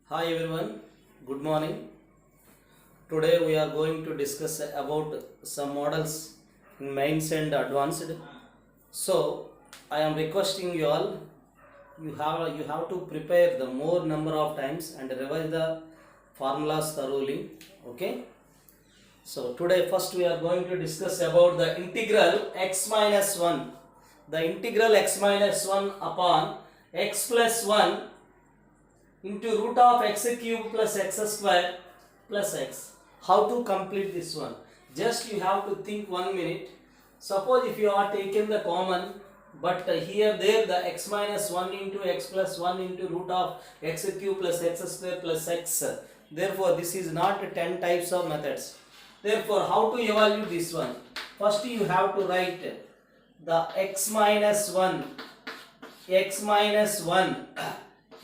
Hi everyone, good morning. Today we are going to discuss about some models in mains and advanced. So I am requesting you all, you have to prepare the more number of times and revise the formulas thoroughly. Okay. So today first we are going to discuss about the integral x minus 1. The integral x minus 1 upon x plus 1 into root of x cube plus x square plus x. How to complete this one? Just you have to think 1 minute. Suppose if you are taken the common, but here there the x minus 1 into x plus 1 into root of x cube plus x square plus x. Therefore this is not 10 types of methods. Therefore how to evaluate this one? First you have to write the x minus 1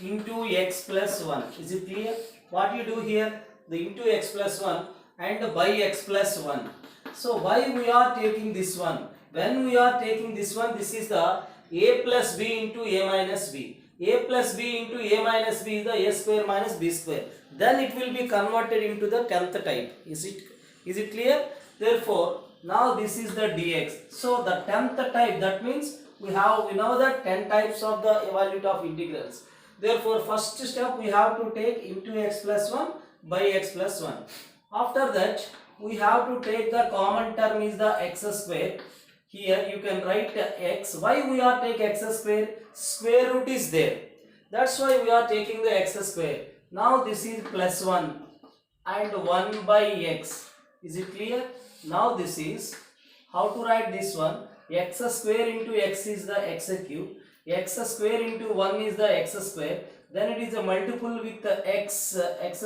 into x plus 1. Is it clear? What you do here? The into x plus 1 and by x plus 1. So why we are taking this one? When we are taking this one, this is the a plus b into a minus b. A plus b into a minus b is the a square minus b square. Then it will be converted into the 10th type. Is it clear? Therefore, now this is the dx. So the 10th type, that means we know that 10 types of the evaluate of integrals. Therefore, first step we have to take into x plus 1 by x plus 1. After that, we have to take the common term is the x square. Here you can write x. Why we are take x square? Square root is there. That's why we are taking the x square. Now this is plus 1 and 1 by x. Is it clear? Now this is, how to write this one? X square into x is the x cube. X square into 1 is the x square. Then it is a multiple with the x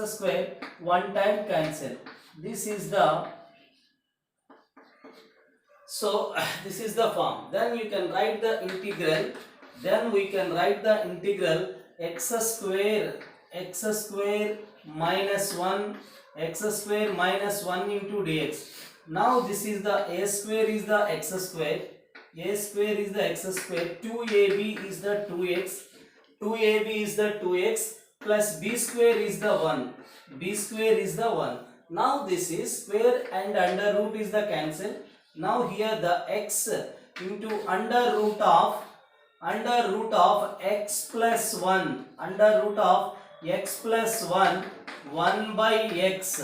square. One time cancel. This is the, so this is the form. Then you can write the integral. Then we can write the integral x square minus 1 into dx. Now this is the a square is the x square. A square is the x square. 2ab is the 2x. 2ab is the 2x plus b square is the 1. B square is the 1. Now this is square and under root is the cancel. Now here the x into under root of x plus 1. Under root of x plus 1 1 by x.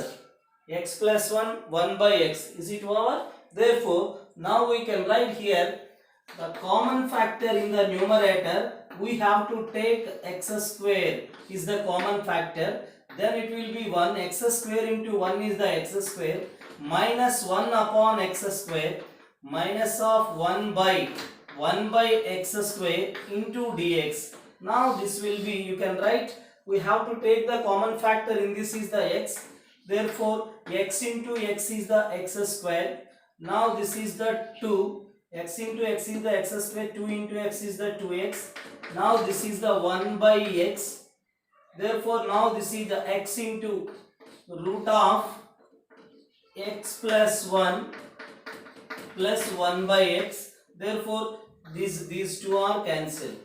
X plus 1 1 by x. Is it over? Therefore now we can write here the common factor in the numerator. We have to take x square is the common factor. Then it will be 1. X square into 1 is the x square minus 1 upon x square minus of 1 by x square into dx. Now this will be, you can write, we have to take the common factor in this is the x. Therefore x into x is the x square. Now this is the 2. X into x is the x square. 2 into x is the 2x. Now this is the 1 by x. Therefore now this is the x into root of x plus 1 by x. Therefore these two are cancelled.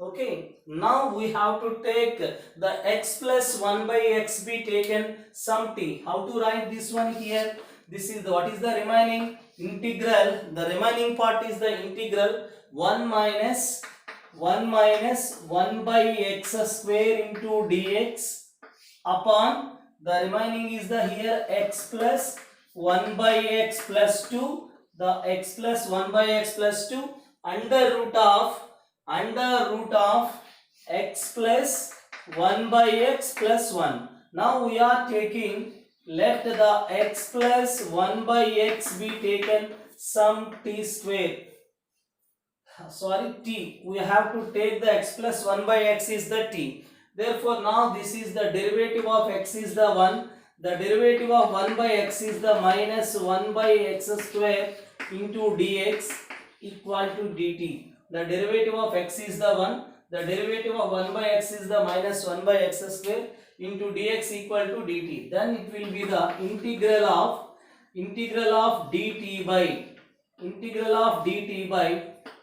Okay, now we have to take the x plus 1 by x be taken some t. How to write this one here? This is the, what is the remaining integral? The remaining part is the integral 1 minus 1 by x square into dx upon the remaining is the here x plus 1 by x plus 2. The x plus 1 by x plus 2 under root of x plus 1 by x plus 1. Now we are taking, let the x plus 1 by x be taken some t square. Sorry, t. We have to take the x plus 1 by x is the t. Therefore now this is the derivative of x is the 1. The derivative of 1 by x is the minus 1 by x square into dx equal to dt. The derivative of x is the 1. The derivative of 1 by x is the minus 1 by x square into dx equal to dt. Then it will be the integral of dt by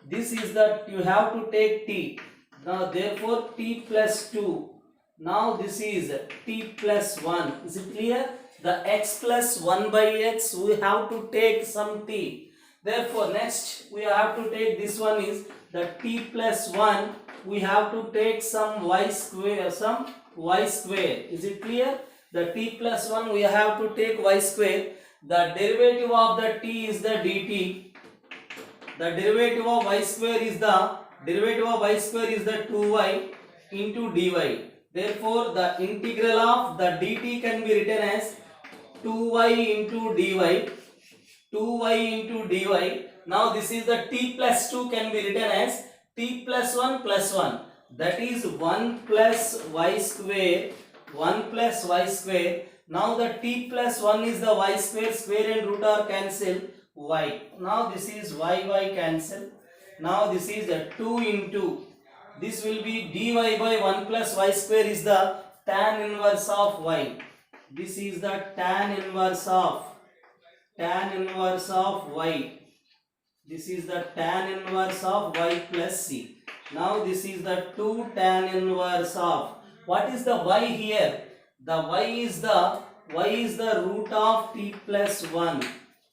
this is that you have to take t. Now therefore t plus 2. Now this is t plus 1. Is it clear? The x plus 1 by x, we have to take some t. Therefore, next we have to take this one is the t plus 1. We have to take some y square, Is it clear? The t plus 1, we have to take y square. The derivative of the t is the dt. The derivative of y square is the 2y into dy. Therefore, the integral of the dt can be written as 2y into dy. 2y into dy. Now this is the t plus 2 can be written as t plus 1 plus 1. That is 1 plus y square. 1 plus y square. Now the t plus 1 is the y square. Square and root are cancel. Y. Now this is y cancel. Now this is the 2 into. This will be dy by 1 plus y square is the tan inverse of y. This is the tan inverse of y. This is the tan inverse of y plus c. Now this is the 2 tan inverse of. What is the y here? The y is the root of t plus 1.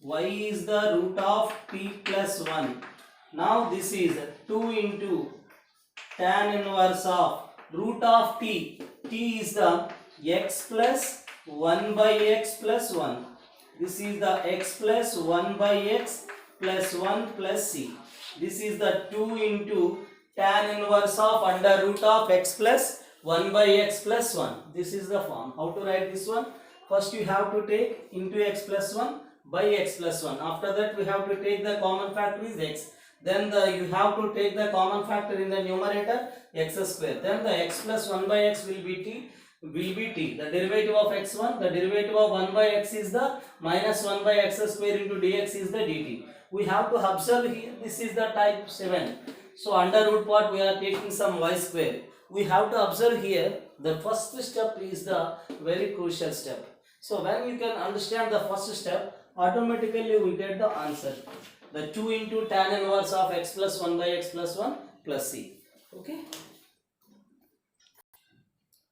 Y is the root of t plus 1. Now this is 2 into tan inverse of root of t. T is the x plus 1 by x plus 1. This is the x plus 1 by x plus 1 plus c. This is the 2 into tan inverse of under root of x plus 1 by x plus 1. This is the form. How to write this one? First you have to take into x plus 1 by x plus 1. After that we have to take the common factor is x. Then you have to take the common factor in the numerator x square. Then the x plus 1 by x will be t. The derivative of x1, the derivative of 1 by x is the minus 1 by x square into dx is the dt. We have to observe here, this is the type 7. So under root part we are taking some y square. We have to observe here, the first step is the very crucial step. So when you can understand the first step, automatically we get the answer. The 2 into tan inverse of x plus 1 by x plus 1 plus c. Okay.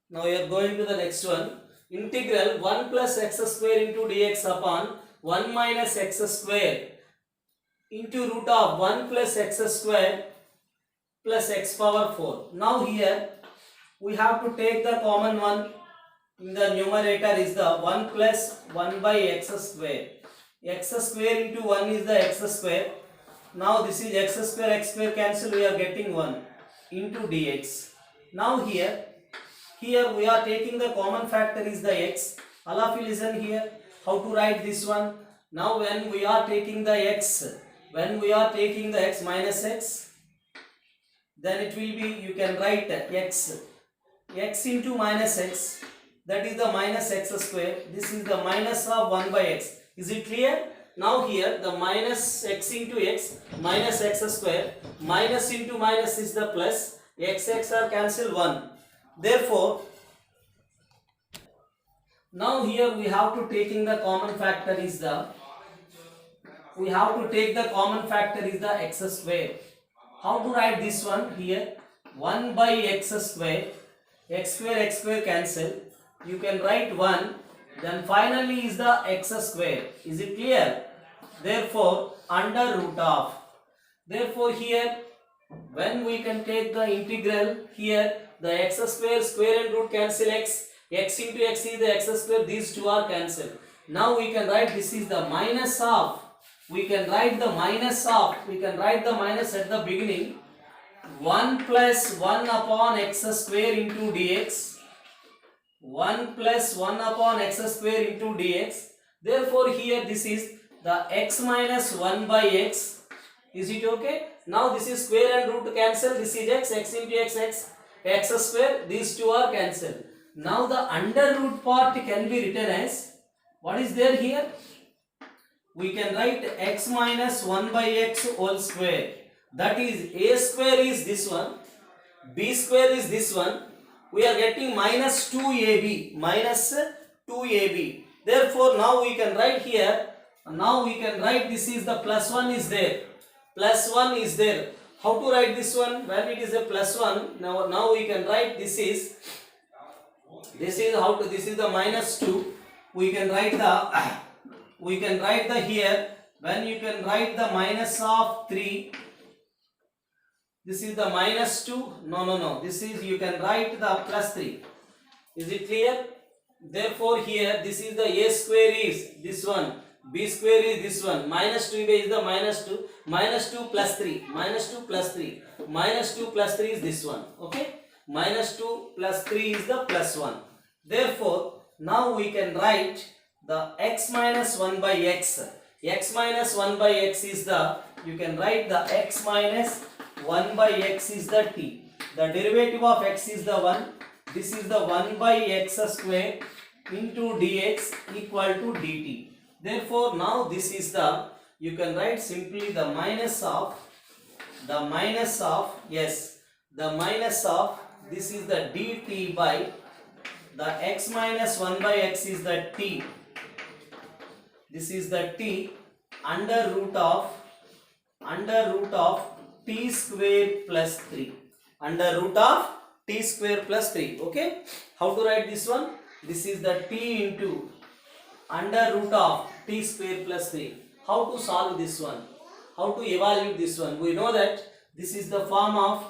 Now we are going to the next one. Integral 1 plus x square into dx upon 1 minus x square into root of 1 plus x square plus x power 4. Now here we have to take the common one. In the numerator is the 1 plus 1 by x square. X square into 1 is the x square. Now this is x square cancel, we are getting 1 into dx. Now here we are taking the common factor is the x. All of you listen here how to write this one. Now when we are taking the x minus x, then it will be, you can write x into minus x, that is the minus x square. This is the minus of 1 by x. Is it clear? Now here the minus x into x minus x square, minus into minus is the plus, x are cancel 1. Therefore, now here we have to taking the common factor is the, x square. How to write this one here? 1 by x square cancel. You can write 1. Then finally is the x square. Is it clear? Therefore, under root of. Therefore here, when we can take the integral here, the x square and root cancel x into x is the x square, these two are cancelled. Now we can write this is the minus of, we can write the minus at the beginning, 1 plus 1 upon x square into dx, 1 plus 1 upon x square into dx. Therefore here this is the x minus 1 by x. Is it okay? Now this is square and root cancel, this is x into x square, these two are cancelled. Now the under root part can be written as, what is there here? We can write x minus 1 by x whole square. That is, a square is this one, b square is this one. We are getting minus 2ab, Therefore now we can write here, this is the plus 1 is there. How to write this one? When it is a plus 1, now we can write this is This is how to, this is the minus 2. We can write the here, when you can write the minus of 3, this is the minus 2, no, this is, you can write the plus 3. Is it clear? Therefore here this is the a square is this one, b square is this one, minus 2 is the minus 2, minus 2 plus 3, minus 2 plus 3, minus 2 plus 3 is this one, okay? Minus 2 plus 3 is the plus 1. Therefore, now we can write the x minus 1 by x. X minus 1 by x is the, you can write the x minus 1 by x is the t. The derivative of x is the 1. This is the 1 by x square into dx equal to dt. Therefore, now this is the, you can write simply the minus of, yes, the minus of, this is the dt by the x minus 1 by x is the t. This is the t under root of t square plus 3. Under root of t square plus 3. Okay. How to write this one? This is the t into under root of t square plus 3. How to solve this one? How to evaluate this one? We know that this is the form of,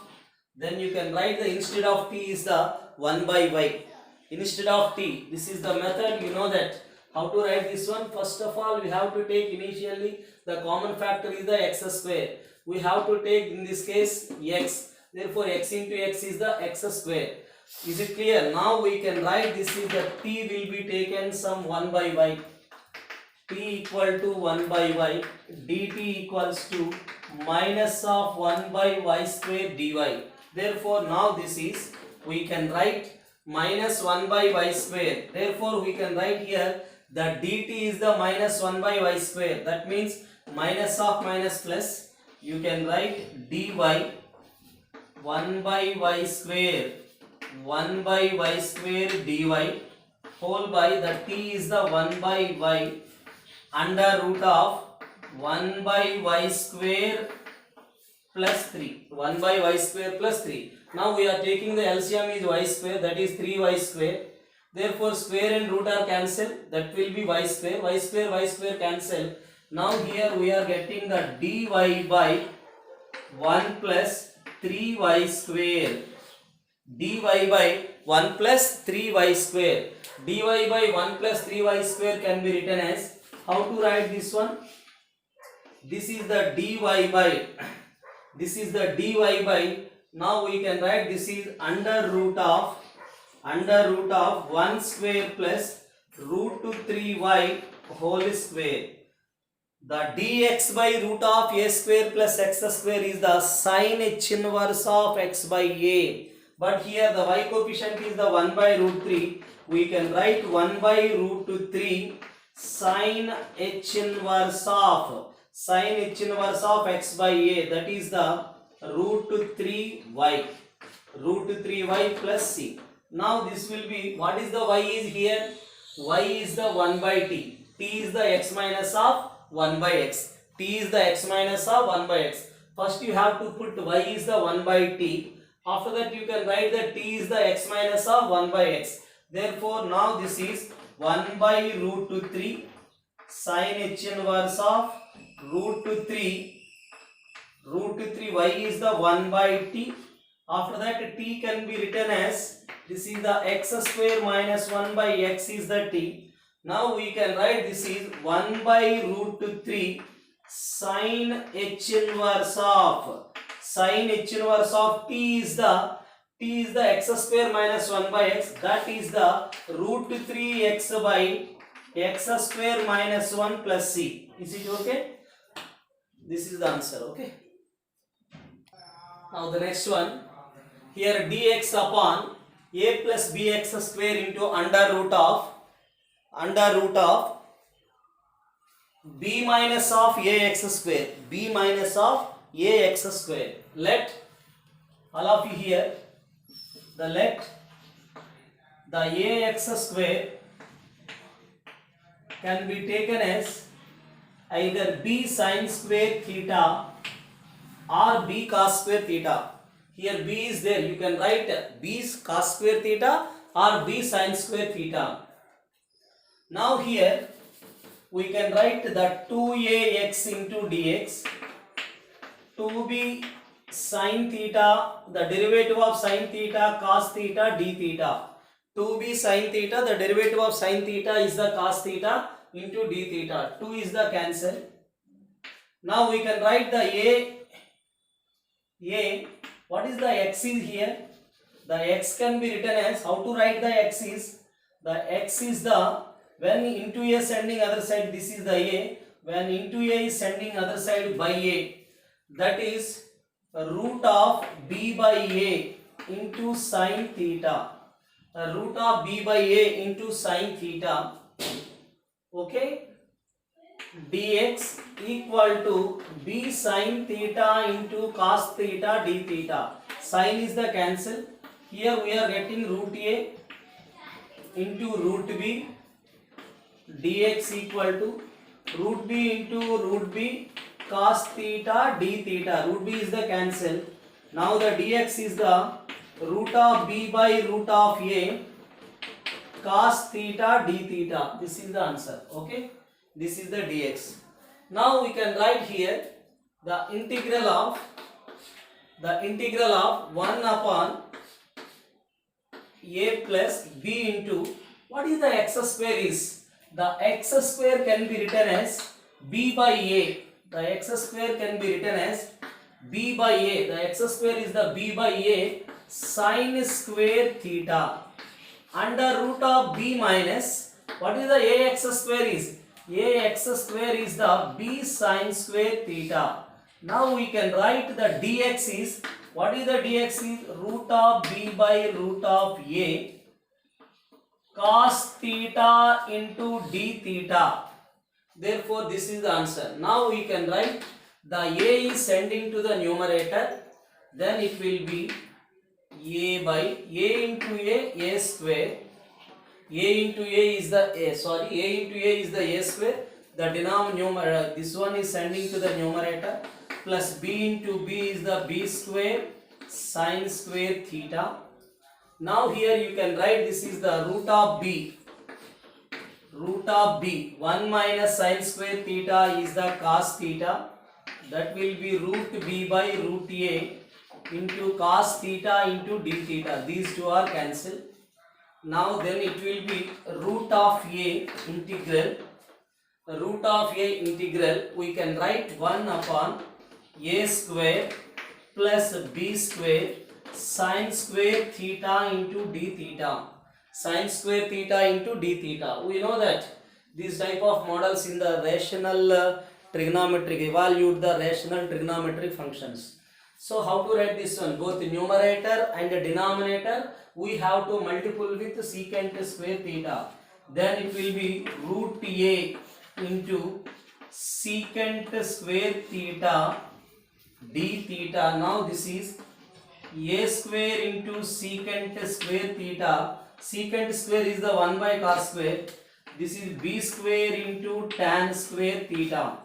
then you can write the instead of t is the 1 by y. Instead of t, this is the method, you know that. How to write this one? First of all, we have to take initially the common factor is the x square. We have to take in this case x. Therefore, x into x is the x square. Is it clear? Now we can write this is the t will be taken some 1 by y. T equal to 1 by y. Dt equals to minus of 1 by y square dy. Therefore, now this is, we can write minus 1 by y square. Therefore, we can write here the dt is the minus 1 by y square. That means minus of minus plus. You can write dy 1 by y square, 1 by y square dy whole by the t is the 1 by y under root of 1 by y square plus 3. 1 by y square plus 3. Now we are taking the LCM is y square, that is 3y square. Therefore, square and root are cancelled. That will be y square. Y square cancel. Now here we are getting the dy by 1 plus 3y square. Dy by 1 plus 3y square. Dy by 1 plus 3y square can be written as, how to write this one? This is the dy by, now we can write this is under root of 1 square plus root to 3y whole square. The dx by root of a square plus x square is the sin h inverse of x by a. But here the y coefficient is the 1 by root 3. We can write 1 by root to 3 sin h inverse of x by a. That is the root to 3y. Root to 3y plus c. Now this will be, what is the y is here? Y is the 1 by t. T is the x minus of 1 by x. T is the x minus of 1 by x. First you have to put y is the 1 by t. After that you can write that t is the x minus of 1 by x. Therefore now this is 1 by root to 3 sin h inverse of root to 3 y is the 1 by t. After that t can be written as, this is the x square minus 1 by x is the t. Now we can write this is 1 by root to 3 sin h inverse of t is the x square minus 1 by x, that is the root to 3x by x square minus 1 plus c. Is it okay? This is the answer. Okay. Now the next one, here dx upon a plus bx square into under root of b minus of ax square. B minus of ax square. Let all of you here, let the ax square can be taken as either b sin square theta or b cos square theta. Here b is there, you can write b cos square theta or b sin square theta. Now here we can write that 2ax into dx, 2b sin theta, the derivative of sin theta cos theta d theta. 2b sin theta, the derivative of sin theta is the cos theta into d theta. 2 is the cancel. Now we can write the what is the x is here? The x can be written as, how to write the x is, the x is the, when into a sending other side, this is the a, when into a is sending other side by a, that is root of b by a into sin theta, root of b by a into sin theta, okay, dx equal to b sin theta into cos theta d theta. Sin is the cancel. Here we are getting root a into root b, dx equal to root b into root b cos theta d theta. Root b is the cancel. Now the dx is the root of b by root of a cos theta d theta. This is the answer. Okay, this is the dx. Now we can write here the integral of 1 upon a plus b into, what is the x square is? The x square can be written as b by a. The x square can be written as b by a. The x square is the b by a sin square theta under root of b minus, what is the ax square is? Ax square is the b sin square theta. Now we can write the dx is, what is the dx is? Root of b by root of a cos theta into d theta. Therefore this is the answer. Now we can write the a is sending to the numerator, then it will be a by a into a square. A into a is the a into a is the a square. The denominator, this one is sending to the numerator, plus b into b is the b square sin square theta. Now here you can write, this is the root of b. 1 minus sin square theta is the cos theta. That will be root b by root a into cos theta into d theta. These two are cancelled. Now then it will be root of a integral. Root of a integral, we can write 1 upon a square plus b square sin square theta into d theta. Sin square theta into d theta. We know that these type of models in the rational trigonometric, evaluate the rational trigonometric functions. So how to write this one? Both numerator and denominator we have to multiple with secant square theta. Then it will be root a into secant square theta d theta. Now this is a square into secant square theta. Secant square is the 1 by cos square. This is b square into tan square theta.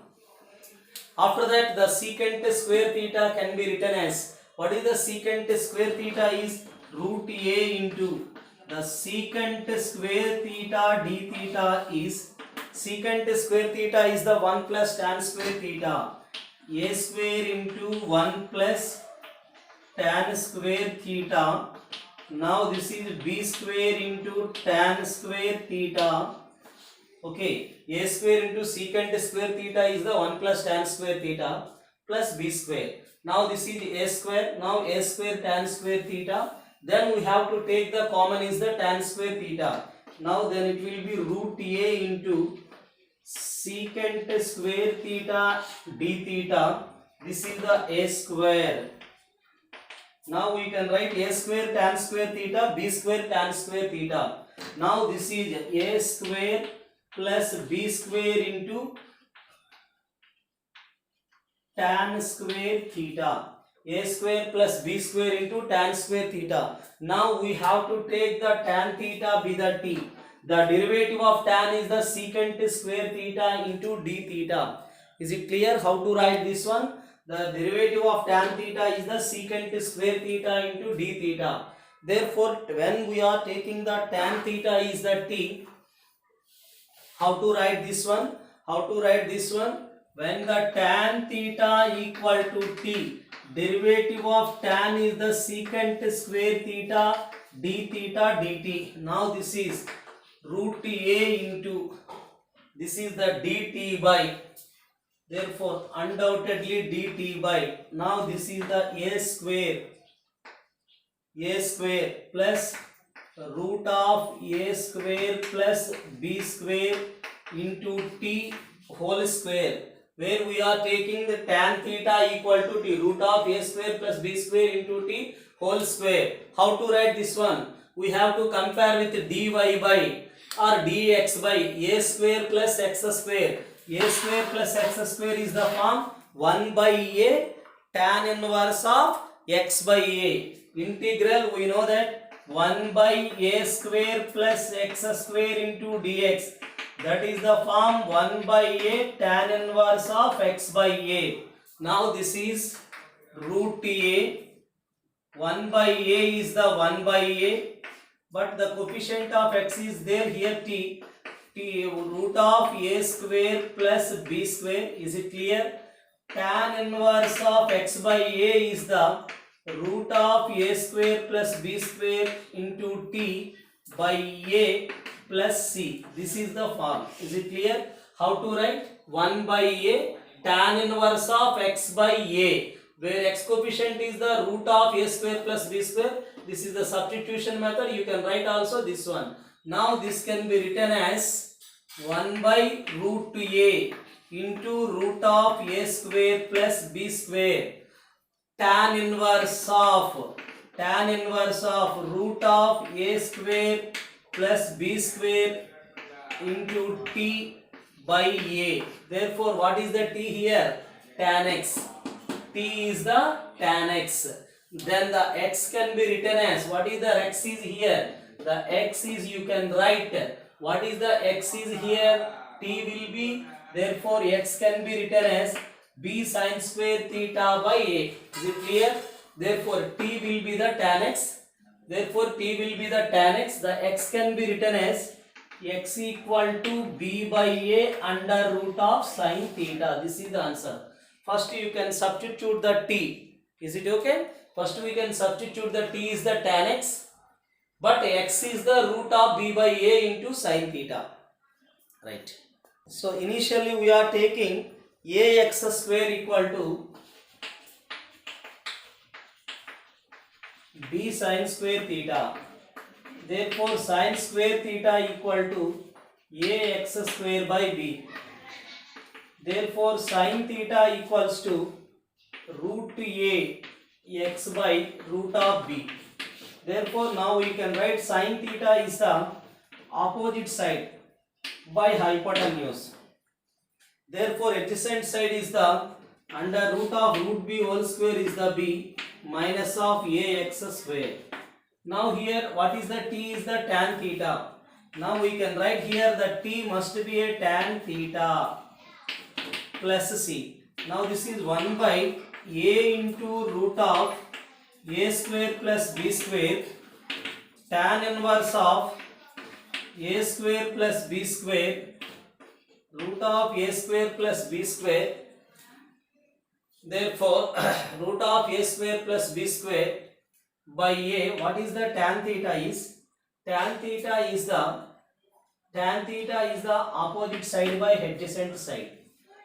After that the secant square theta can be written as, what is the secant square theta is? Root a into the secant square theta d theta is, secant square theta is the 1 plus tan square theta. A square into 1 plus tan square theta. Now this is b square into tan square theta. Okay, a square into secant square theta is the 1 plus tan square theta plus b square. Now this is a square. Now a square tan square theta. Then we have to take the common is the tan square theta. Now then it will be root a into secant square theta d theta. This is the a square. Now we can write a square tan square theta, b square tan square theta. Now this is a square plus b square into tan square theta. A square plus b square into tan square theta. Now we have to take the tan theta be the t. The derivative of tan is the secant square theta into d theta. Is it clear how to write this one? The derivative of tan theta is the secant square theta into d theta. Therefore, when we are taking the tan theta is the t, how to write this one? How to write this one? When the tan theta equal to t, derivative of tan is the secant square theta d theta dt. Now this is root a into, this is the dt by, therefore undoubtedly dt by, now this is the a square plus root of a square plus b square into t whole square, where we are taking the tan theta equal to t, root of a square plus b square into t whole square. How to write this one? We have to compare with dy by or dx by a square plus x square. A square plus x square is the form 1 by a tan inverse of x by a. Integral, we know that 1 by a square plus x square into dx, that is the form 1 by a tan inverse of x by a. Now this is root a, 1 by a is the 1 by a, but the coefficient of x is there here t, root of a square plus b square. Is it clear? Tan inverse of x by a is the root of a square plus b square into t by a plus c. This is the form. Is it clear? How to write? 1 by a tan inverse of x by a, where x coefficient is the root of a square plus b square. This is the substitution method. You can write also this one. Now this can be written as 1 by root a into root of a square plus b square, tan inverse of root of a square plus b square into t by a. Therefore, what is the t here? Tan x. T is the tan x. Then the x can be written as, what is the x is here? The x is, you can write, what is the x is here? T will be, therefore x can be written as b sin square theta by a. Is it clear? Therefore t will be the tan x. Therefore t will be the tan x. The x can be written as x equal to b by a under root of sin theta. This is the answer. First you can substitute the t. Is it okay? First we can substitute the t is the tan x, but x is the root of b by a into sin theta. Right. So initially we are taking ax square equal to b sin square theta. Therefore sin square theta equal to ax square by b. Therefore sin theta equals to root a x by root of b. Therefore now we can write sin theta is the opposite side by hypotenuse. Therefore adjacent side is the under root of root b whole square is the b minus of ax square. Now here what is the t is the tan theta. Now we can write here the t must be a tan theta plus c. Now this is 1 by a into root of a square plus b square tan inverse of a square plus b square root of a square plus b square. Therefore root of a square plus b square by a. What is the tan theta is? Tan theta is the opposite side by adjacent side.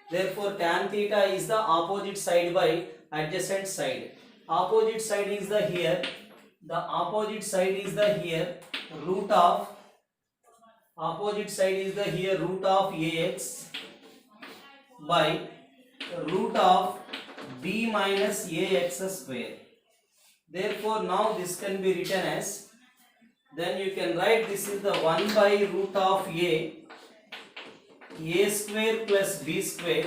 Therefore tan theta is the opposite side by adjacent side. Opposite side is the here. The opposite side is the here root of, opposite side is the here root of ax by root of b minus ax square. Therefore now this can be written as, then you can write this is the 1 by root of a square plus b square,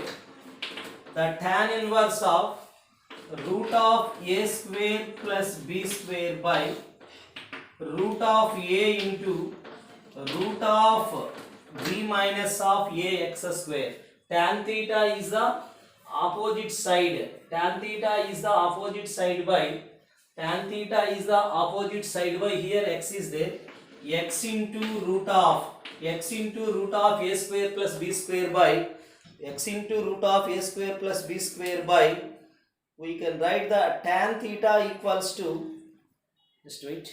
the tan inverse of root of a square plus b square by root of a into root of b minus of ax square. Tan theta is the opposite side. Tan theta is the opposite side by Tan theta is the opposite side by here x is there. X into root of a square plus b square by x into root of a square plus b square by, we can write the tan theta equals to, just wait,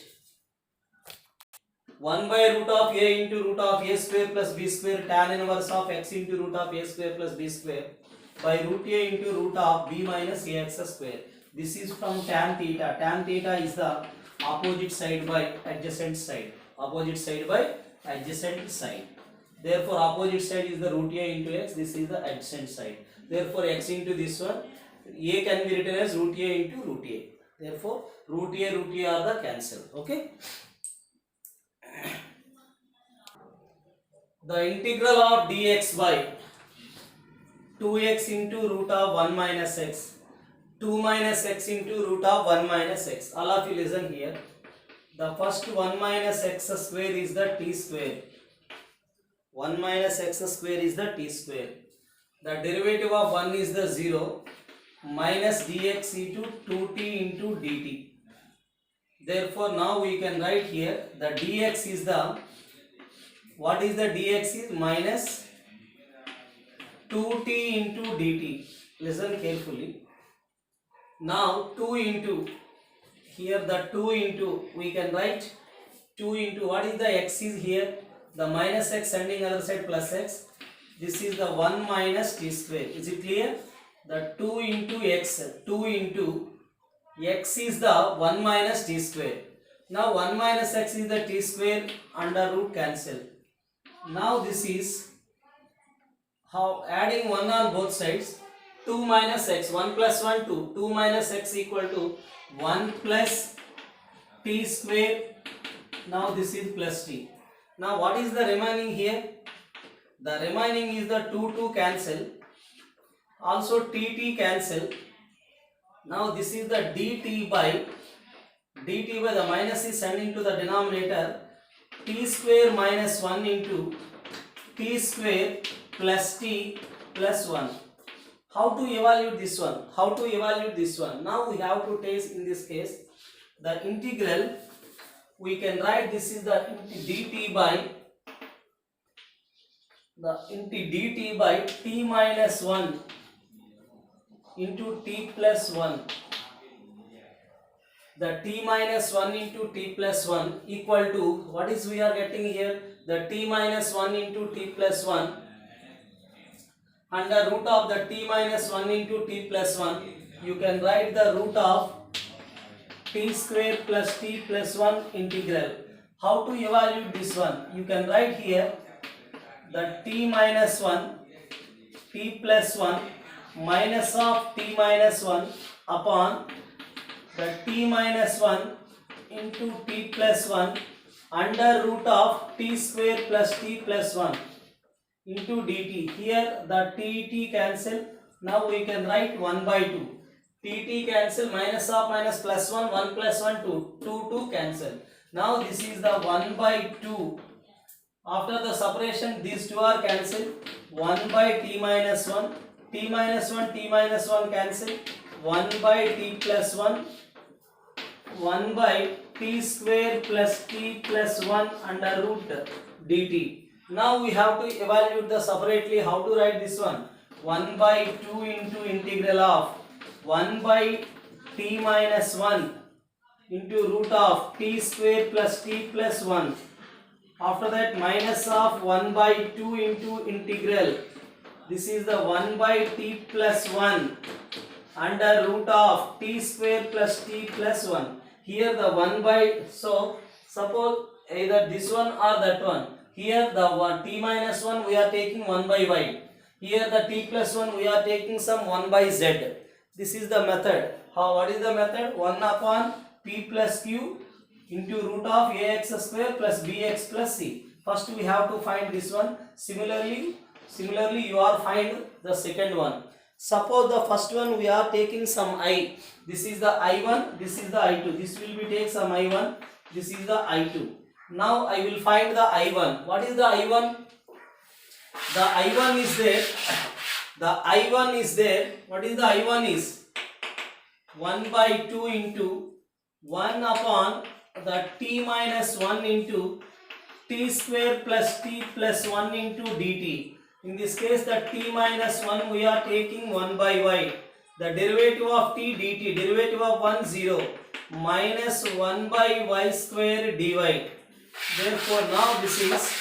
1 by root of a into root of a square plus b square tan inverse of x into root of a square plus b square by root a into root of b minus ax square. This is from tan theta. Tan theta is the opposite side by adjacent side. Opposite side by adjacent side. Therefore, opposite side is the root a into x. This is the adjacent side. Therefore, x into this one, a can be written as root a into root a. Therefore, root a are the cancel. Okay. The integral of dx by 2x into root of 1 minus x, 2 minus x into root of 1 minus x. All of you listen here. The first 1 minus x square is the t square. 1 minus x square is the t square. The derivative of 1 is the 0 minus dx into 2t into dt. Therefore, now we can write here the dx is the, what is the dx is minus 2t into dt. Listen carefully. Now 2 into, here the 2 into, we can write 2 into, what is the x is here? The minus x sending other side plus x. This is the 1 minus t square. Is it clear? The 2 into x, 2 into x is the 1 minus t square. Now 1 minus x is the t square, under root cancel. Now this is how adding 1 on both sides. 2 minus x, 1 plus 1 2. 2 minus x equal to 1 plus t square. Now this is plus t. Now what is the remaining here? The remaining is the 2 cancel. Also t cancel. Now this is the dt by the minus is sending to the denominator. T square minus 1 into t square plus t plus 1. How to evaluate this one? How to evaluate this one? Now we have to take, in this case, the integral. We can write this is the dt by t minus 1 into t plus 1. The t minus 1 into t plus 1 equal to, what is we are getting here? The t minus 1 into t plus 1 under root of the t minus 1 into t plus 1. You can write the root of t square plus t plus 1 integral. How to evaluate this one? You can write here the t minus 1 t plus 1 minus of t minus 1 upon the t minus 1 into t plus 1 under root of t square plus t plus 1 into dt. Here the t cancel. Now we can write 1 by 2. T cancel, minus of minus plus 1, 1 plus 1 2. 2 cancel. Now this is the 1 by 2. After the separation, these two are cancelled. 1 by t minus 1. T minus 1 cancel. 1 by t plus 1. 1 by t square plus t plus 1 under root dt. Now we have to evaluate the separately. How to write this one? 1 by 2 into integral of 1 by t minus 1 into root of t square plus t plus 1. After that, minus of 1 by 2 into integral. This is the 1 by t plus 1 under root of t square plus t plus 1. Here the 1 by, so suppose either this one or that one. Here the t minus 1 we are taking 1 by y. Here the t plus 1 we are taking some 1 by z. This is the method. What is the method? 1 upon p plus q into root of ax square plus bx plus c. First we have to find this one. Similarly you are find the second one. Suppose the first one we are taking some I. This is the I1, this is the I2. This will be take some I1, this is the I2. Now I will find the I1. What is the I1? The I1 is there. The I1 is there. What is the I1 is? 1 by 2 into 1 upon the t minus 1 into t square plus t plus 1 into dt. In this case, the t minus 1 we are taking 1 by y. The derivative of t dt, derivative of 1 0, minus 1 by y square dy. Therefore, now this is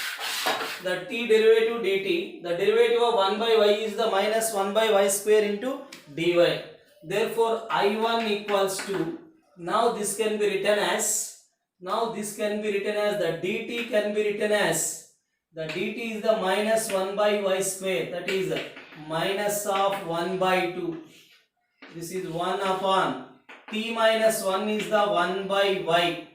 the t derivative dt. The derivative of 1 by y is the minus 1 by y square into dy. Therefore, I1 equals to, now this can be written as, the dt can be written as, the dt is the minus 1 by y square, that is minus of 1 by 2. This is 1 upon t minus 1 is the 1 by y.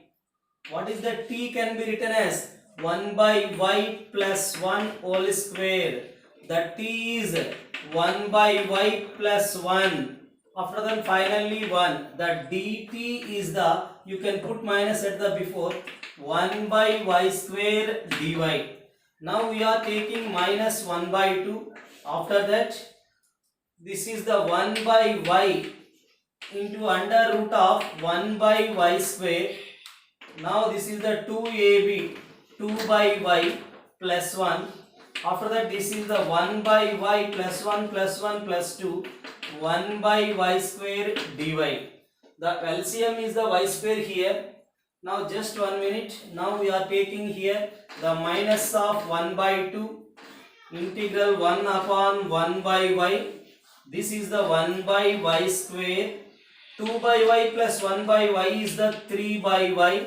What is the t can be written as 1 by y plus 1 whole square. The t is 1 by y plus 1. After that finally 1. The dt is the, you can put minus at the before, 1 by y square dy. Now we are taking minus 1 by 2. After that, this is the 1 by y into under root of 1 by y square. Now this is the 2ab, 2 by y plus 1. After that, this is the 1 by y plus 1 plus 1 plus 2, 1 by y square dy. The LCM is the y square here. Now just 1 minute. Now we are taking here the minus of 1 by 2, integral 1 upon 1 by y. This is the 1 by y square. 2 by y plus 1 by y is the 3 by y.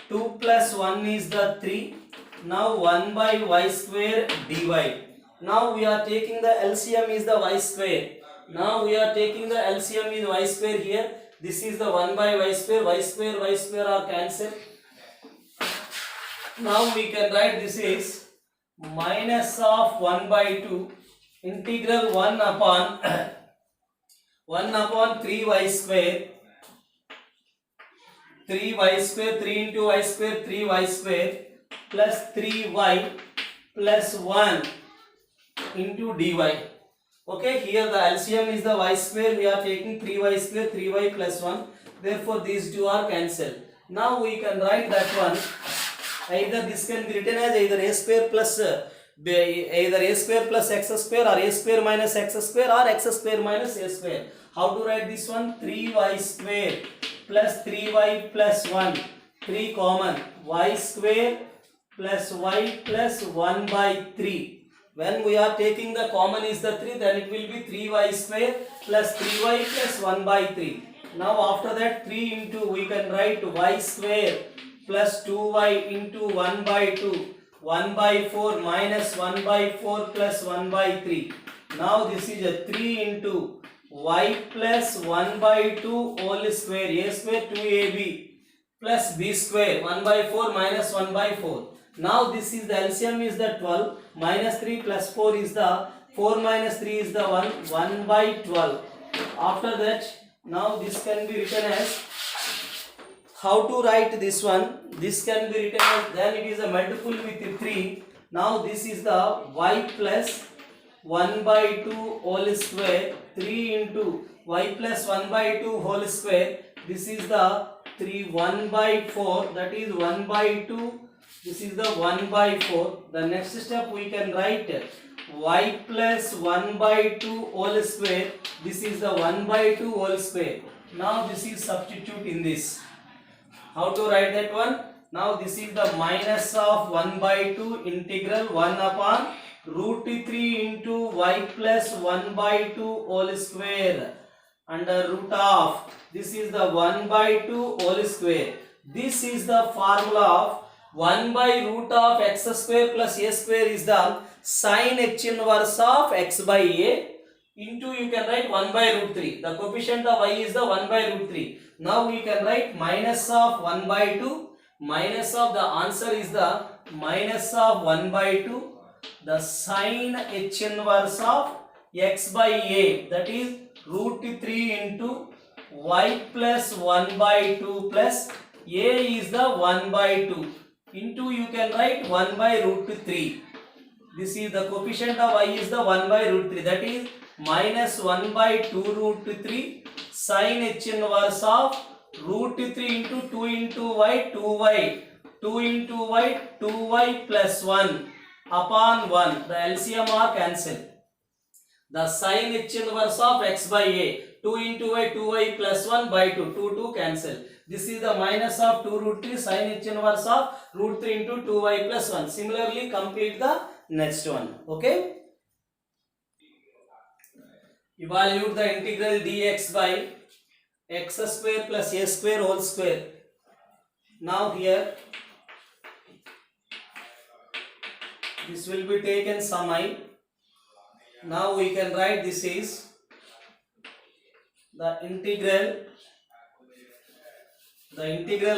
2 plus 1 is the 3. Now 1 by y square dy. Now we are taking the LCM is the y square. Now we are taking the LCM is y square here. This is the 1 by y square are cancelled. Now we can write this is minus of 1 by 2 integral 1 upon 3y square, 3y square, 3 into y square, 3y square plus 3y plus 1 into dy. Okay, here the LCM is the y square. We are taking 3y square, 3y plus 1. Therefore, these two are cancelled. Now we can write that one. Either this can be written as either a square plus x square or a square minus x square or x square minus a square. How to write this one? 3y square plus 3y plus 1. 3 common. Y square plus y plus 1 by 3. When we are taking the common is the 3, then it will be 3y square plus 3y plus 1 by 3. Now after that 3 into, we can write y square plus 2y into 1 by 2. 1 by 4 minus 1 by 4 plus 1 by 3. Now this is a 3 into y plus 1 by 2 whole square, a square 2ab plus b square 1 by 4 minus 1 by 4. Now this is the LCM is the 12, minus 3 plus 4 is the 4 minus 3 is the 1 by 12. After that, now this can be written as, how to write this one? This can be written as, then it is a multiple with 3. Now this is the y plus 1 by 2 whole square, 3 into y plus 1 by 2 whole square. This is the 1 by 4, that is 1 by 2. This is the 1 by 4. The next step we can write y plus 1 by 2 whole square. This is the 1 by 2 whole square. Now this is substitute in this. How to write that one? Now this is the minus of 1 by 2 integral 1 upon root 3 into y plus 1 by 2 whole square under root of, this is the 1 by 2 whole square. This is the formula of 1 by root of x square plus a square is the sin h inverse of x by a into, you can write 1 by root 3. The coefficient of y is the 1 by root 3. Now we can write minus of 1 by 2. Minus of, the answer is the minus of 1 by 2. The sin h inverse of x by a, that is root 3 into y plus 1 by 2 plus a is the 1 by 2 into, you can write 1 by root 3. This is the coefficient of y is the 1 by root 3, that is minus 1 by 2 root 3 sin h inverse of root 3 into 2 into y, 2y. 2 into y, 2y plus 1 upon 1. The LCM are cancelled. The sin h inverse of x by a. 2 into y, 2y plus 1 by 2. 2 cancel. This is the minus of 2 root 3 sin h inverse of root 3 into 2y plus 1. Similarly, complete the next one. Okay. Evaluate the integral dx by x square plus a square whole square. Now here this will be taken some I. Now we can write this is the integral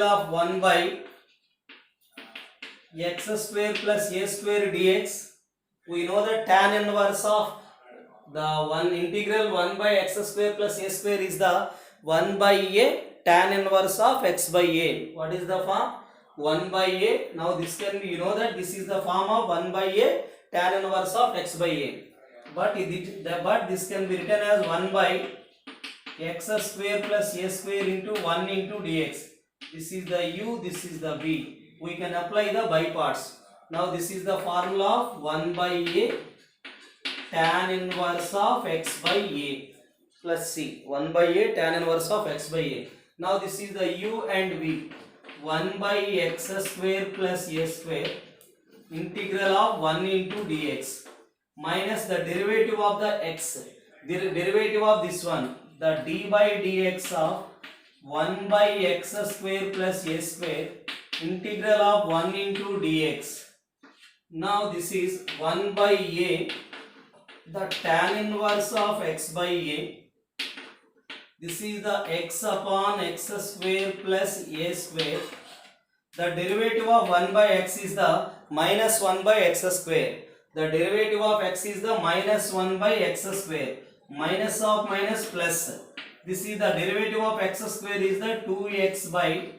of 1 by x square plus a square dx. We know that tan inverse of the one integral 1 by x square plus a square is the 1 by a tan inverse of x by a. What is the form? 1 by a. Now this can be, you know that this is the form of 1 by a tan inverse of x by a. But this can be written as 1 by x square plus a square into 1 into dx. This is the u, this is the v. We can apply the by parts. Now this is the formula of 1 by a tan inverse of x by a plus c. 1 by a tan inverse of x by a. Now this is the u and v. 1 by x square plus a square integral of 1 into dx minus the derivative of the x. The derivative of this one, the d by dx of 1 by x square plus a square integral of 1 into dx. Now this is 1 by a, the tan inverse of x by a. This is the x upon x square plus a square. The derivative of 1 by x is the minus 1 by x square. The derivative of x is the minus 1 by x square. Minus of minus plus. This is the derivative of x square is the 2x by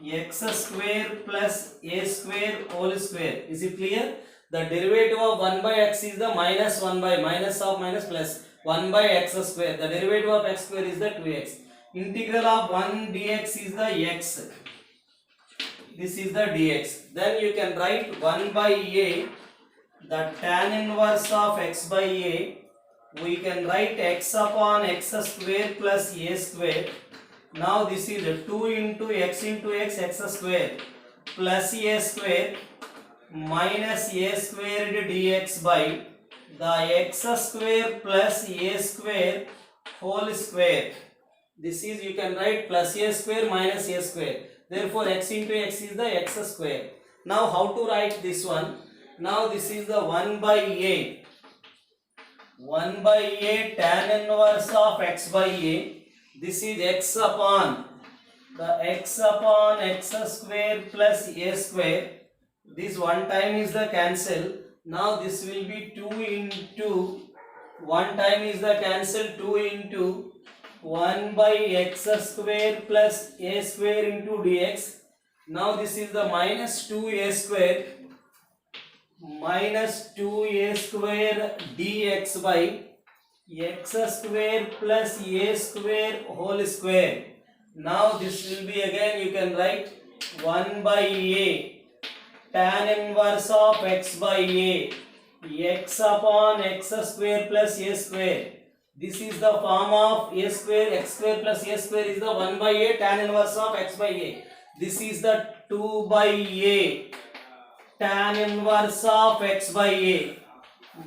x square plus a square whole square. Is it clear? The derivative of 1 by x is the minus 1 by minus of minus plus 1 by x square. The derivative of x square is the 2x. Integral of 1 dx is the x. This is the dx. Then you can write 1 by a, the tan inverse of x by a. We can write x upon x square plus a square. Now this is 2 into x square plus a square minus a squared dx by the x square plus a square whole square. This is, you can write plus a square minus a square. Therefore x into x is the x square. Now how to write this one? Now this is the 1 by a. 1 by a tan inverse of x by a. This is x upon x square plus a square. This one time is the cancel. Now this will be 2 into, one time is the cancel, 2 into 1 by x square plus a square into dx. Now this is the minus 2a square dx by x square plus a square whole square. Now this will be, again you can write 1 by a tan inverse of x by a, x upon x square plus a square. This is the form of a square, x square plus a square is the 1 by a tan inverse of x by a. This is the 2 by a tan inverse of x by a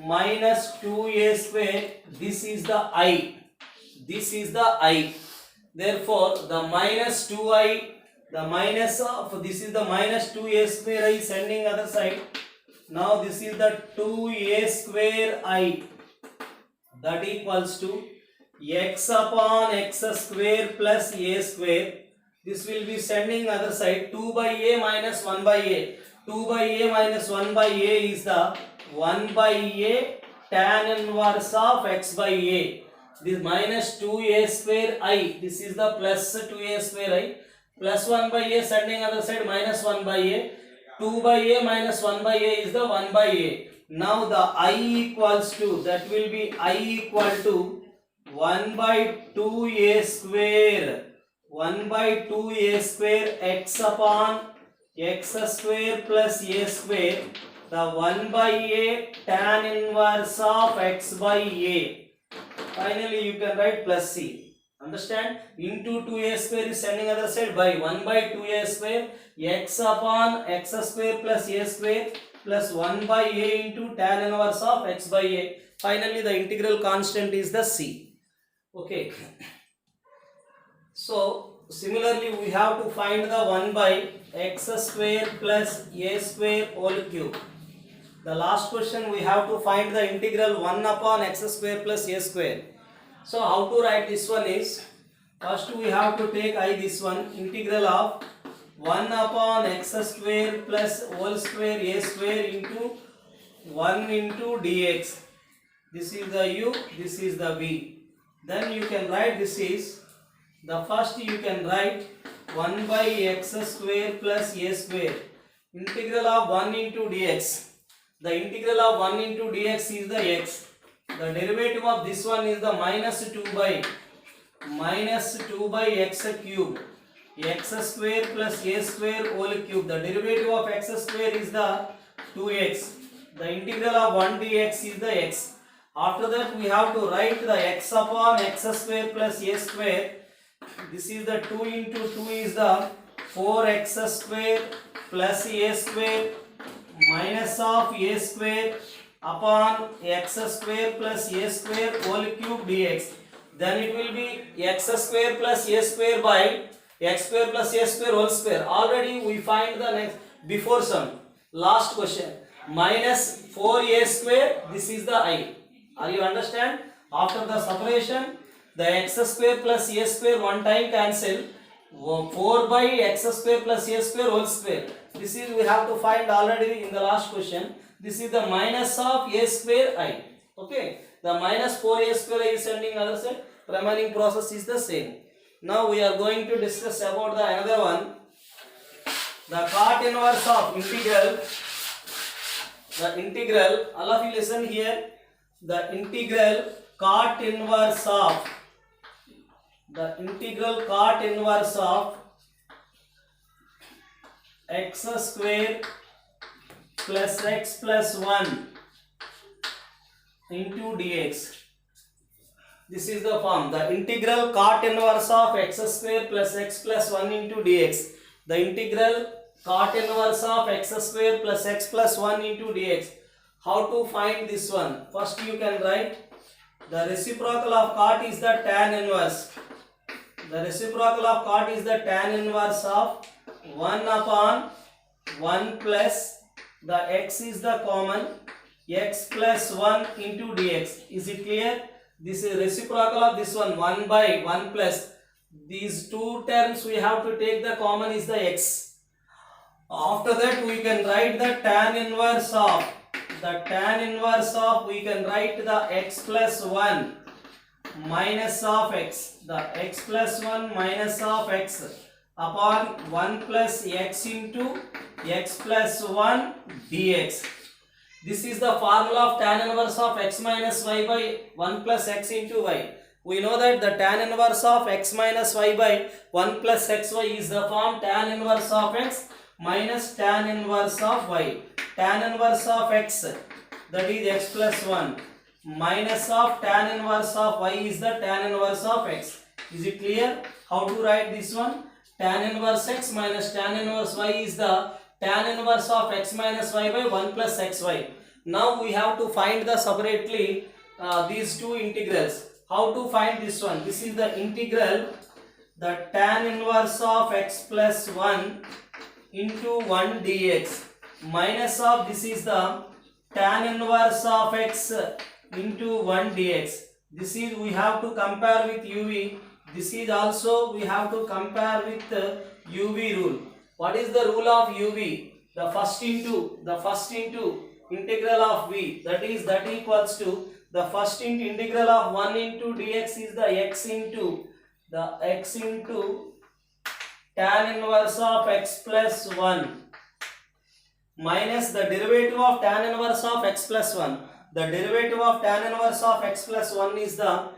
minus 2a square. This is the I. This is the I. Therefore, the minus 2i, the minus of this is the minus 2a square I sending other side. Now this is the 2a square I, that equals to x upon x square plus a square. This will be sending other side, 2 by a minus 1 by a. 2 by a minus 1 by a is the 1 by a tan inverse of x by a. This minus 2a square I, this is the plus 2a square I, plus 1 by a sending other side minus 1 by a. 2 by a minus 1 by a is the 1 by a. Now the I equals to, that will be I equal to 1 by 2a square. 1 by 2a square x upon x square plus a square, the 1 by a tan inverse of x by a. Finally you can write plus c. Understand? Into 2a square is sending other side by 1 by 2a square x upon x square plus a square plus 1 by a into tan inverse of x by a. Finally the integral constant is the c. Okay. So similarly we have to find the 1 by x square plus a square whole cube. The last question we have to find the integral 1 upon x square plus a square. So how to write this one is, first we have to take this one, integral of 1 upon x square plus whole square a square into 1 into dx. This is the u, this is the v. Then you can write this is, the first you can write 1 by x square plus a square, integral of 1 into dx. The integral of 1 into dx is the x. The derivative of this one is the minus 2 by x cube, x square plus a square whole cube. The derivative of x square is the 2x. The integral of 1 dx is the x. After that we have to write the x upon x square plus a square. This is the 2 into 2 is the 4x square plus a square minus of a square upon x square plus a square whole cube dx. Then it will be x square plus a square by x square plus a square whole square. Already we find the next before sum. Last question, minus 4a square, this is the I. Are you understand? After the separation, the x square plus a square one time cancel, 4 by x square plus a square whole square. This is we have to find already in the last question. This is the minus of a square I. Okay, the minus 4a square I is sending other side. Remaining process is the same. Now we are going to discuss about the another one, the cot inverse of integral. The integral, all of you listen here. The integral cot inverse of x square plus x plus 1 into dx. This is the form. The integral cot inverse of x square plus x plus 1 into dx. The integral cot inverse of x square plus x plus 1 into dx. How to find this one? First you can write the reciprocal of cot is the tan inverse. The reciprocal of cot is the tan inverse of 1 upon 1 plus the x is the common, x plus 1 into dx. Is it clear? This is reciprocal of this one, 1 by 1 plus. These two terms we have to take the common is the x. After that we can write the tan inverse of, we can write the x plus 1 minus of x, the x plus 1 minus of x upon 1 plus x into x plus 1 dx. This is the formula of tan inverse of x minus y by 1 plus x into y. We know that the tan inverse of x minus y by 1 plus xy is the form tan inverse of x minus tan inverse of y. Tan inverse of x, that is x plus 1, minus of tan inverse of y is the tan inverse of x. Is it clear? How to write this one? Tan inverse x minus tan inverse y is the tan inverse of x minus y by 1 plus xy. Now we have to find the separately these two integrals. How to find this one? This is the integral, the tan inverse of x plus 1 into 1 dx minus of this is the tan inverse of x into 1 dx. This is we have to compare with uv. This is also we have to compare with uv rule. What is the rule of uv? The first into integral of v, that equals to the first into integral of 1 into dx is the x into tan inverse of x plus 1 minus the derivative of tan inverse of x plus 1. The derivative of tan inverse of x plus 1 is the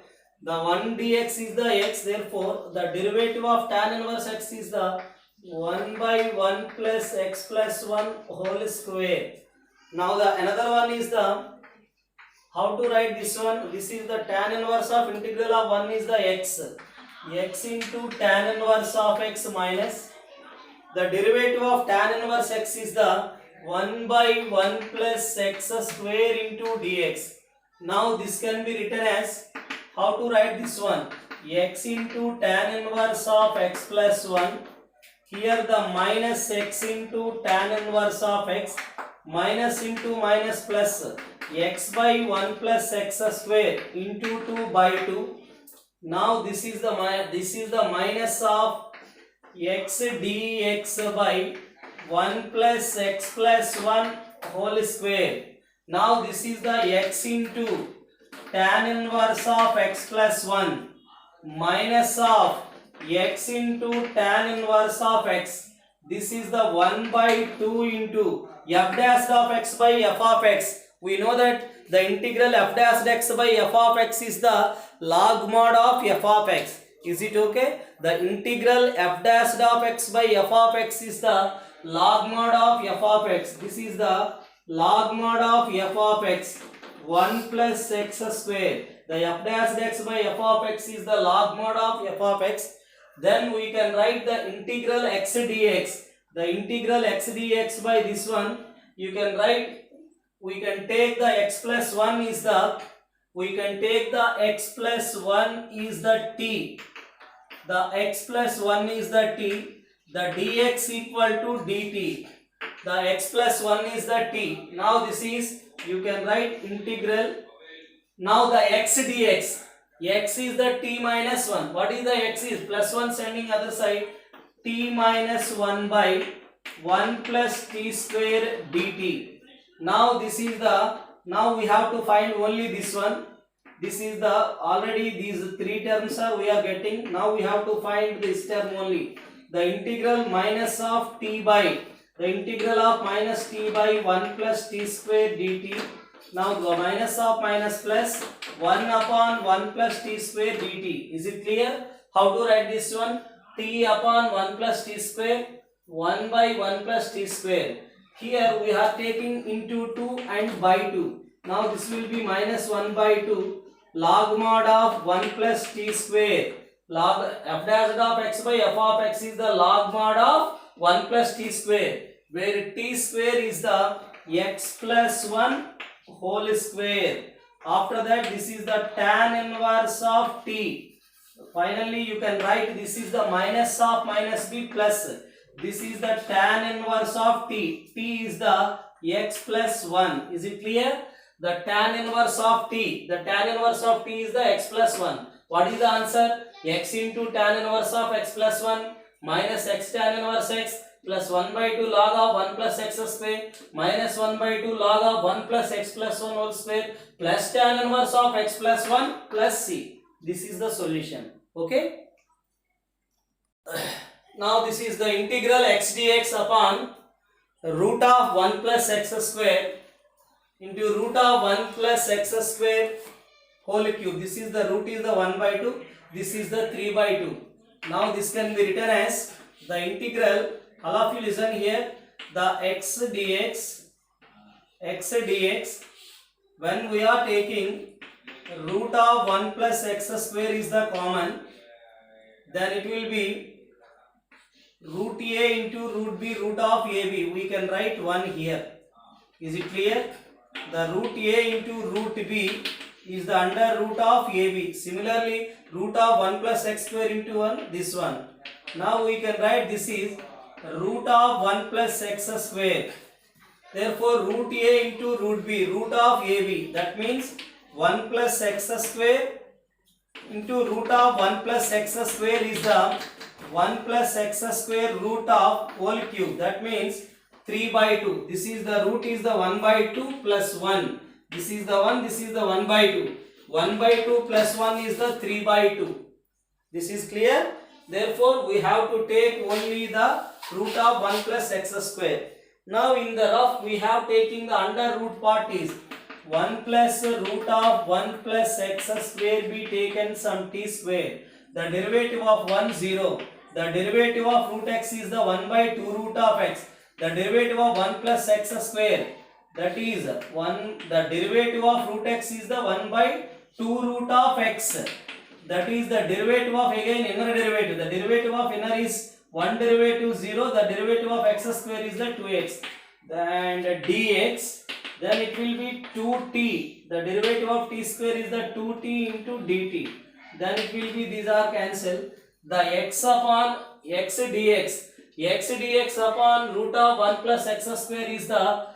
The 1 dx is the x, therefore the derivative of tan inverse x is the 1 by 1 plus x plus 1 whole square. Now the another one is the, how to write this one? This is the tan inverse of integral of 1 is the x. X into tan inverse of x minus the derivative of tan inverse x is the 1 by 1 plus x square into dx. Now this can be written as, how to write this one? X into tan inverse of x plus 1. Here the minus x into tan inverse of x, minus into minus plus x by 1 plus x square into 2 by 2. Now this is the minus of x dx by 1 plus x plus 1 whole square. Now this is the x into tan inverse of x plus 1 minus of x into tan inverse of x. This is the 1 by 2 into f dash of x by f of x. We know that the integral f dash x by f of x is the log mod of f of x. Is it okay? The integral f dash of x by f of x is the log mod of f of x. This is the log mod of f of x, 1 plus x square. The f dash x by f of x is the log mod of f of x. Then we can write the integral x dx. The integral x dx by this one, you can write, we can take the x plus 1 is the, we can take the x plus 1 is the t. The x plus 1 is the t. The dx equal to dt. The x plus 1 is the t. Now this is, you can write integral. Now the x dx. X is the t minus 1. What is the x is? Plus 1 sending other side. T minus 1 by 1 plus t square dt. Now this is the, now we have to find only this one. This is the, already these three terms are we are getting. Now we have to find this term only. The integral minus of t by, the integral of minus t by 1 plus t square dt. Now the minus of minus plus 1 upon 1 plus t square dt. Is it clear? How to write this one? T upon 1 plus t square, 1 by 1 plus t square. Here we are taking into 2 and by 2. Now this will be minus 1 by 2 log mod of 1 plus t square. Log f dash of x by f of x is the log mod of 1 plus t square, where t square is the x plus 1 whole square. After that, this is the tan inverse of t. Finally, you can write this is the minus of minus b plus. This is the tan inverse of t. T is the x plus 1. Is it clear? The tan inverse of t. The tan inverse of t is the x plus 1. What is the answer? X into tan inverse of x plus 1 minus x tan inverse x plus 1 by 2 log of 1 plus x square minus 1 by 2 log of 1 plus x plus 1 whole square plus tan inverse of x plus 1 plus c. This is the solution. Okay. Now this is the integral x dx upon root of 1 plus x square into root of 1 plus x square whole cube. This is the root is the 1 by 2. This is the 3 by 2. Now this can be written as the integral. All of you listen here. The x dx, when we are taking root of 1 plus x square is the common, then it will be root a into root b root of ab. We can write 1 here. Is it clear? The root a into root b is the under root of ab. Similarly, root of 1 plus x square into 1, this one. Now we can write this is root of 1 plus x square. Therefore, root a into root b, root of ab. That means 1 plus x square into root of 1 plus x square is the 1 plus x square root of whole cube. That means 3 by 2. This is the root is the 1 by 2 plus 1. This is the 1, this is the 1 by 2. 1 by 2 plus 1 is the 3 by 2. This is clear? Therefore, we have to take only the root of 1 plus x square. Now in the rough, we have taking the under root part is 1 plus root of 1 plus x square be taken some t square. The derivative of 1 0. The derivative of root x is the 1 by 2 root of x. The derivative of 1 plus x square, that is 1. The derivative of root x is the 1 by 2 root of x. That is the derivative of, again, inner derivative. The derivative of inner is 1 derivative 0. The derivative of x square is the 2x. And dx, then it will be 2t. The derivative of t square is the 2t into dt. Then it will be, these are cancelled. The x upon x dx upon root of 1 plus x square is the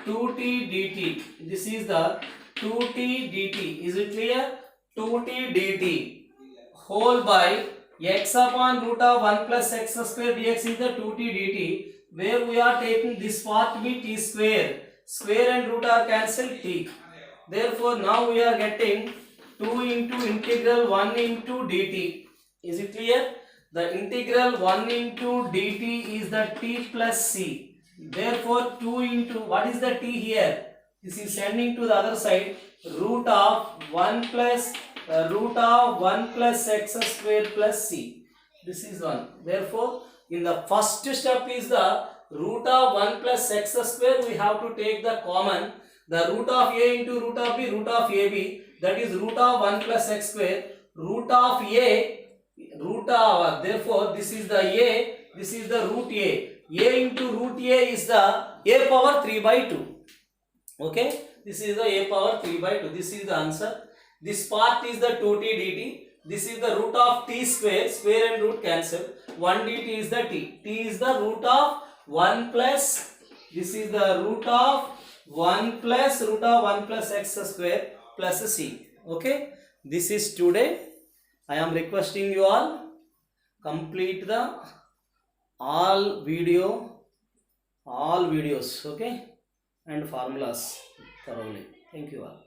2t dt. This is the 2t dt. Is it clear? 2t dt whole by x upon root of 1 plus x square dx is the 2t dt, where we are taking this part to be t square. Square and root are cancelled, t. Therefore, now we are getting 2 into integral 1 into dt. Is it clear? The integral 1 into dt is the t plus c. Therefore, 2 into, what is the t here? This is sending to the other side. Root of 1 plus x square plus c. This is 1. Therefore, in the first step is the root of 1 plus x square. We have to take the common. The root of a into root of b, root of ab. That is root of 1 plus x square. Root of a, therefore this is the a, this is the root a. A into root a is the a power 3 by 2. Okay, this is the a power 3 by 2. This is the answer. This part is the 2t dt. This is the root of t square. Square and root cancel. 1 dt is the t. T is the root of 1 plus. This is the root of 1 plus x square plus c. Okay, this is today. I am requesting you all complete the all videos, okay, and formulas thoroughly. Thank you all.